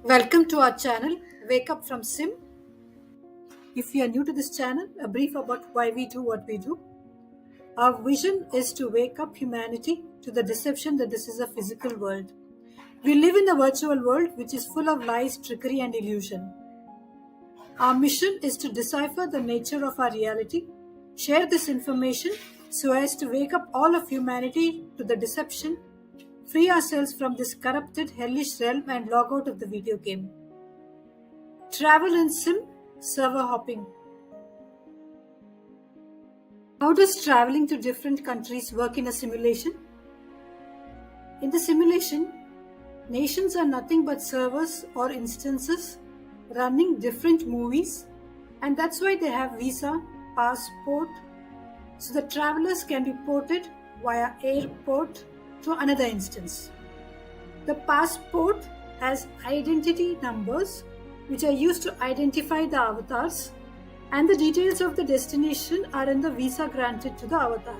Welcome to our channel, Wake Up from Sim. If you are new to this channel, a brief about why we do what we do. Our vision is to wake up humanity to the deception that this is a physical world. We live in a virtual world which is full of lies, trickery, and illusion. Our mission is to decipher the nature of our reality, share this information so as to wake up all of humanity to the deception, free ourselves from this corrupted, hellish realm, and log out of the video game. Travel in Sim, server hopping. How does traveling to different countries work in a simulation? In the simulation, nations are nothing but servers or instances running different movies, and that's why they have visa, passport, so the travelers can be ported via airport to another instance. The passport has identity numbers which are used to identify the avatars, and the details of the destination are in the visa granted to the avatar.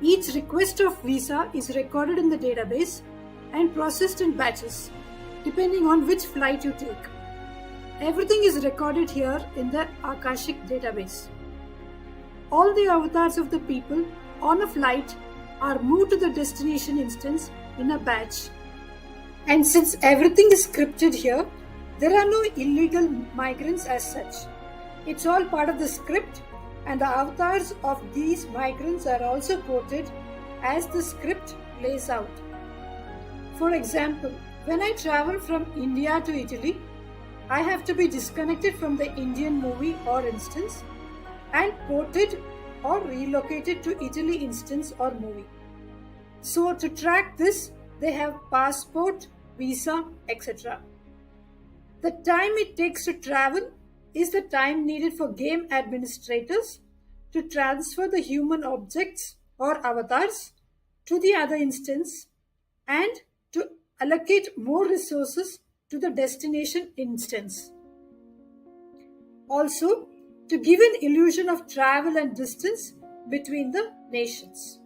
Each request of visa is recorded in the database and processed in batches, depending on which flight you take. Everything is recorded here in the Akashic database. All the avatars of the people on a flight are moved to the destination instance in a batch. And since everything is scripted here, there are no illegal migrants as such. It's all part of the script, and the avatars of these migrants are also quoted as the script plays out. For example, when I travel from India to Italy, I have to be disconnected from the Indian movie or instance and ported or relocated to Italy instance or movie. So to track this, they have passport, visa, etc. The time it takes to travel is the time needed for game administrators to transfer the human objects or avatars to the other instance and to allocate more resources to the destination instance. Also, to give an illusion of travel and distance between the nations.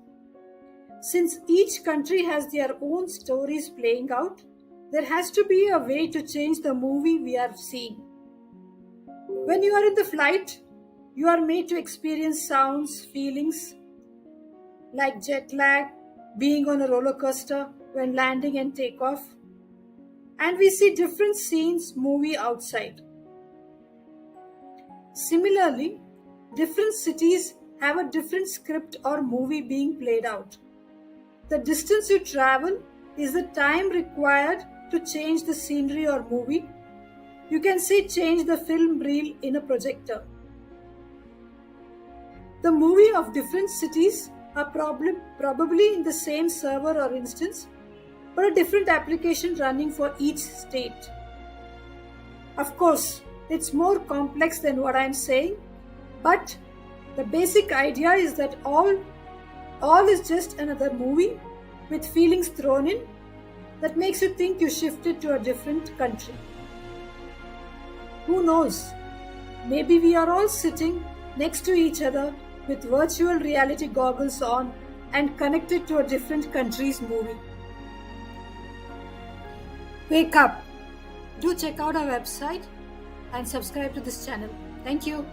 Since each country has their own stories playing out, there has to be a way to change the movie we are seeing. When you are in the flight, you are made to experience sounds, feelings like jet lag, being on a roller coaster when landing and takeoff, and we see different scenes movie outside. Similarly, different cities have a different script or movie being played out. The distance you travel is the time required to change the scenery or movie. You can say change the film reel in a projector. The movie of different cities are probably in the same server or instance, but a different application running for each state. Of course, it's more complex than what I'm saying, but the basic idea is that all is just another movie with feelings thrown in that makes you think you shifted to a different country. Who knows? Maybe we are all sitting next to each other with virtual reality goggles on and connected to a different country's movie. Wake up! Do check out our website and subscribe to this channel. Thank you.